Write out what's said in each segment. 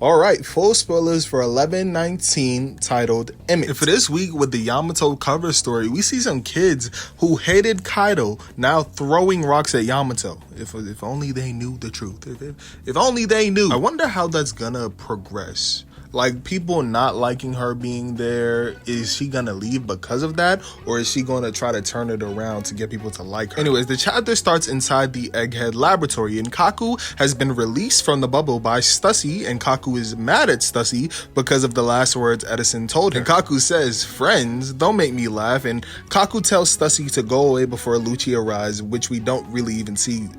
Alright, full spoilers for 11/19 titled Image. And for this week with the Yamato cover story, we see some kids who hated Kaido now throwing rocks at Yamato. If only they knew the truth. If only they knew. I wonder how that's gonna progress. Like, people not liking her being there, is she gonna leave because of that? Or is she gonna try to turn it around to get people to like her? Anyways, the chapter starts inside the Egghead laboratory, and Kaku has been released from the bubble by Stussy, and Kaku is mad at Stussy because of the last words Edison told her. And Kaku says, "Friends, don't make me laugh," and Kaku tells Stussy to go away before Lucci arrives, which we don't really even see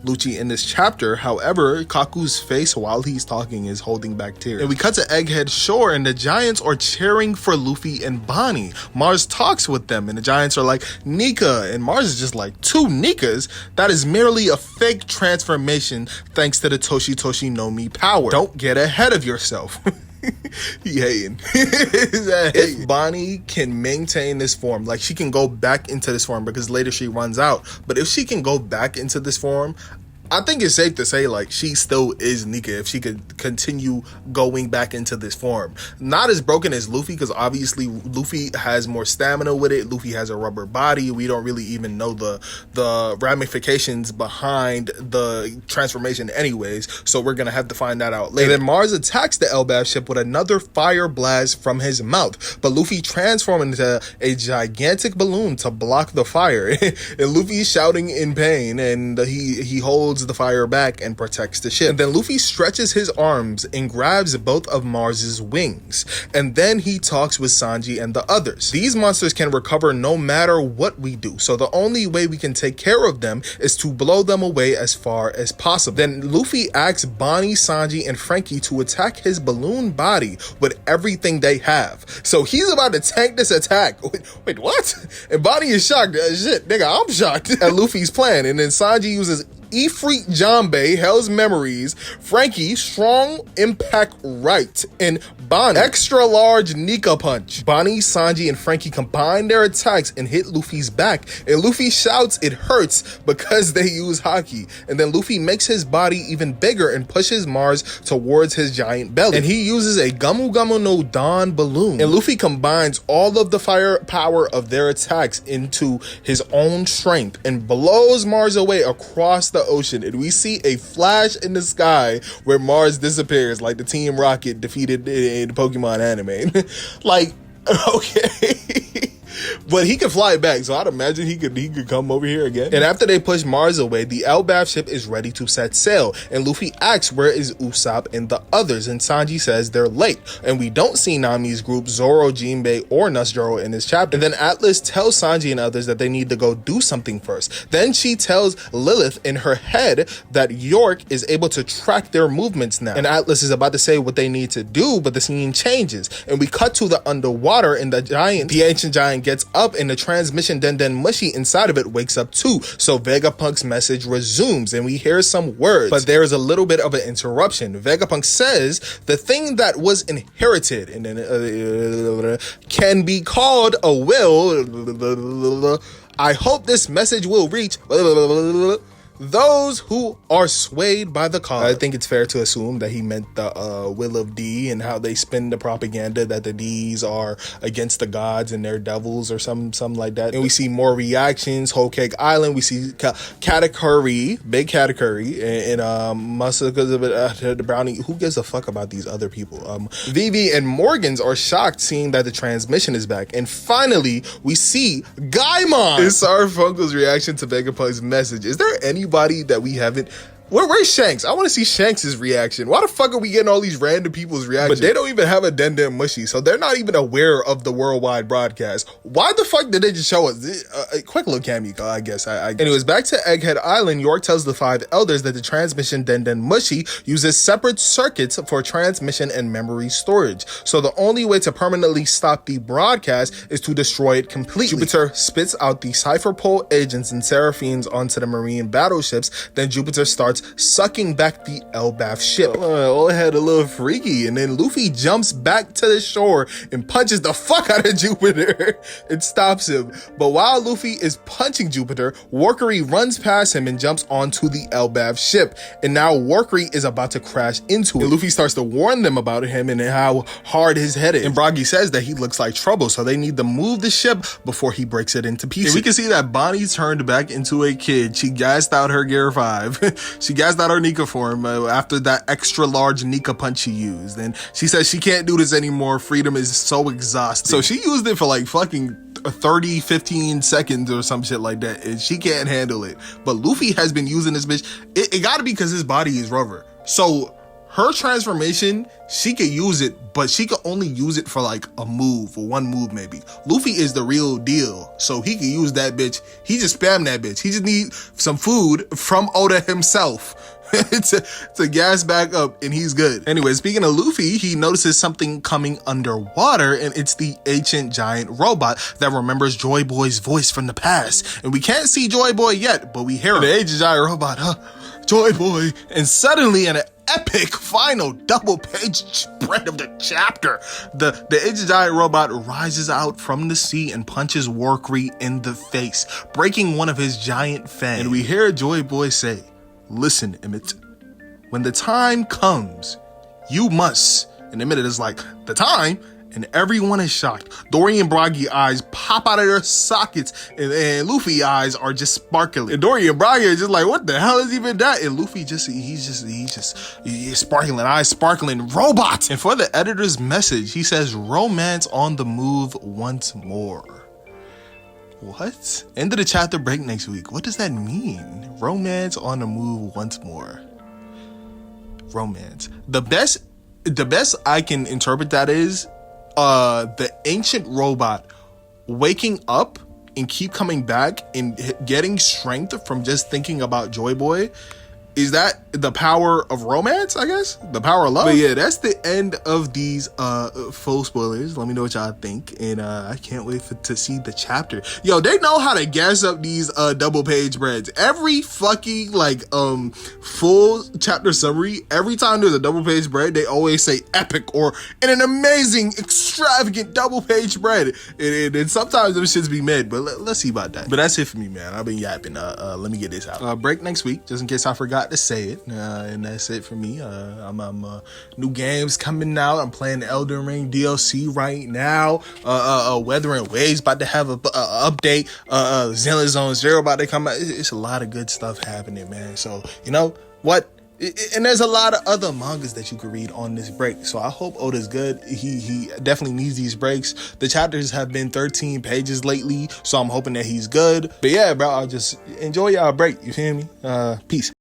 Lucci in this chapter. However, Kaku's face while he's talking is holding back tears. And we cut to Egghead shore, and the Giants are cheering for Luffy and Bonnie. Mars talks with them, and the Giants are like, "Nika," and Mars is just like, "2 Nikas? That is merely a fake transformation thanks to the Toshi no Mi power. Don't get ahead of yourself." He hating. If Bonnie can maintain this form, like she can go back into this form, because later she runs out, but if she can go back into this form, I think it's safe to say, like, she still is Nika if she could continue going back into this form. Not as broken as Luffy, because obviously Luffy has more stamina with it. Luffy has a rubber body. We don't really even know the ramifications behind the transformation anyways, so we're gonna have to find that out later. And then Mars attacks the Elbaf ship with another fire blast from his mouth, but Luffy transforms into a gigantic balloon to block the fire. And Luffy's shouting in pain, and he holds the fire back and protects the ship. And then Luffy stretches his arms and grabs both of Mars's wings, and then he talks with Sanji and the others. These monsters can recover no matter what we do, so the only way we can take care of them is to blow them away as far as possible. Then Luffy asks Bonnie, Sanji, and Frankie to attack his balloon body with everything they have. So he's about to tank this attack. Wait, what? And Bonnie is shocked. Shit, nigga, I'm shocked at Luffy's plan. And then Sanji uses Ifrit Jambe, Hell's Memories, Frankie, Strong Impact Right, and Bonnie, Extra Large Nika Punch. Bonnie, Sanji, and Frankie combine their attacks and hit Luffy's back, and Luffy shouts it hurts because they use Haki. And then Luffy makes his body even bigger and pushes Mars towards his giant belly, and he uses a Gamu Gamu no Dan balloon, and Luffy combines all of the firepower of their attacks into his own strength and blows Mars away across the ocean. And we see a flash in the sky where Mars disappears, like the Team Rocket defeated in the Pokemon anime. Like, okay. But he can fly back, so I'd imagine he could come over here again. And after they push Mars away, the Elbaf ship is ready to set sail, and Luffy asks where is Usopp and the others, and Sanji says they're late, and we don't see Nami's group, Zoro, Jinbei, or Nesjiro in this chapter. And then Atlas tells Sanji and others that they need to go do something first. Then she tells Lilith in her head that York is able to track their movements now, and Atlas is about to say what they need to do, but the scene changes, and we cut to the underwater, and the ancient giant gets up, and the transmission Den Mushi inside of it wakes up too. So Vegapunk's message resumes, and we hear some words, but there is a little bit of an interruption. Vegapunk says the thing that was inherited and then can be called a will. I hope this message will reach those who are swayed by the cause. I think it's fair to assume that he meant the will of D, and how they spin the propaganda that the Ds are against the gods and they're devils or something like that. And we see more reactions. Whole Cake Island, we see Katakuri, big Katakuri, and Masaka, the brownie. Who gives a fuck about these other people? Vivi and Morgans are shocked seeing that the transmission is back. And finally, we see Gaimon. It's Funkel's reaction to Vegapunk's message. Is there anybody that we haven't? Where's Shanks? I want to see Shanks' reaction. Why the fuck are we getting all these random people's reactions? But they don't even have a Den Mushi, so they're not even aware of the worldwide broadcast. Why the fuck did they just show us? A quick little cameo, I guess. Anyways, back to Egghead Island, York tells the 5 elders that the transmission Den Mushi uses separate circuits for transmission and memory storage. So the only way to permanently stop the broadcast is to destroy it completely. Jupiter spits out the Cypher Pole agents and Seraphines onto the marine battleships. Then Jupiter starts starts sucking back the Elbaf ship. All had a little freaky, and then Luffy jumps back to the shore and punches the fuck out of Jupiter. It stops him, but while Luffy is punching Jupiter, Workery runs past him and jumps onto the Elbaf ship, and now Workery is about to crash into it. And Luffy starts to warn them about him and how hard his head is, and Broggy says that he looks like trouble, so they need to move the ship before he breaks it into pieces. And we can see that Bonnie turned back into a kid. She gassed out her Gear 5. She gassed out her Nika form after that extra large Nika punch she used, and she says she can't do this anymore. Freedom is so exhausting. So she used it for like fucking 30, 15 seconds or some shit like that, and she can't handle it. But Luffy has been using this bitch. It gotta be because his body is rubber. So her transformation, she could use it, but she could only use it for like a move, or one move maybe. Luffy is the real deal, so he can use that bitch. He just spam that bitch. He just need some food from Oda himself to gas back up, and he's good. Anyway, speaking of Luffy, he notices something coming underwater, and it's the ancient giant robot that remembers Joy Boy's voice from the past. And we can't see Joy Boy yet, but we hear him. The ancient giant robot, Joy Boy. And suddenly, in an epic final double-page spread of the chapter, the ancient giant robot rises out from the sea and punches Workery in the face, breaking one of his giant fangs. And we hear Joy Boy say, "Listen, Emmett, when the time comes, you must." And Emmett is like, "The time?" And everyone is shocked. Dory and Broggy eyes pop out of their sockets, and Luffy eyes are just sparkling. And Dory and Broggy are just like, "What the hell is even that?" And Luffy he's sparkling, eyes sparkling, robot. And for the editor's message, he says, "Romance on the move once more." What? End of the chapter break next week. What does that mean? Romance on the move once more. Romance. The best I can interpret that is the ancient robot waking up and keep coming back and getting strength from just thinking about Joy Boy. Is that the power of romance, I guess? The power of love? But yeah, that's the end of these full spoilers. Let me know what y'all think. And I can't wait to see the chapter. Yo, they know how to gas up these double page spreads. Every fucking full chapter summary, every time there's a double page spread, they always say epic or in an amazing, extravagant double page spread. And sometimes them shits be mid, but let's see about that. But that's it for me, man. I've been yapping. Let me get this out. Break next week, just in case I forgot to say it, and that's it for me. I'm new games coming out. I'm playing the Elden Ring DLC right now. Weather and Waves about to have a update. Zenless Zone Zero about to come out. It's a lot of good stuff happening, man. So you know what? And there's a lot of other mangas that you could read on this break. So I hope Oda's good. He definitely needs these breaks. The chapters have been 13 pages lately, so I'm hoping that he's good. But yeah, bro, I'll just enjoy y'all break. You feel me? Peace.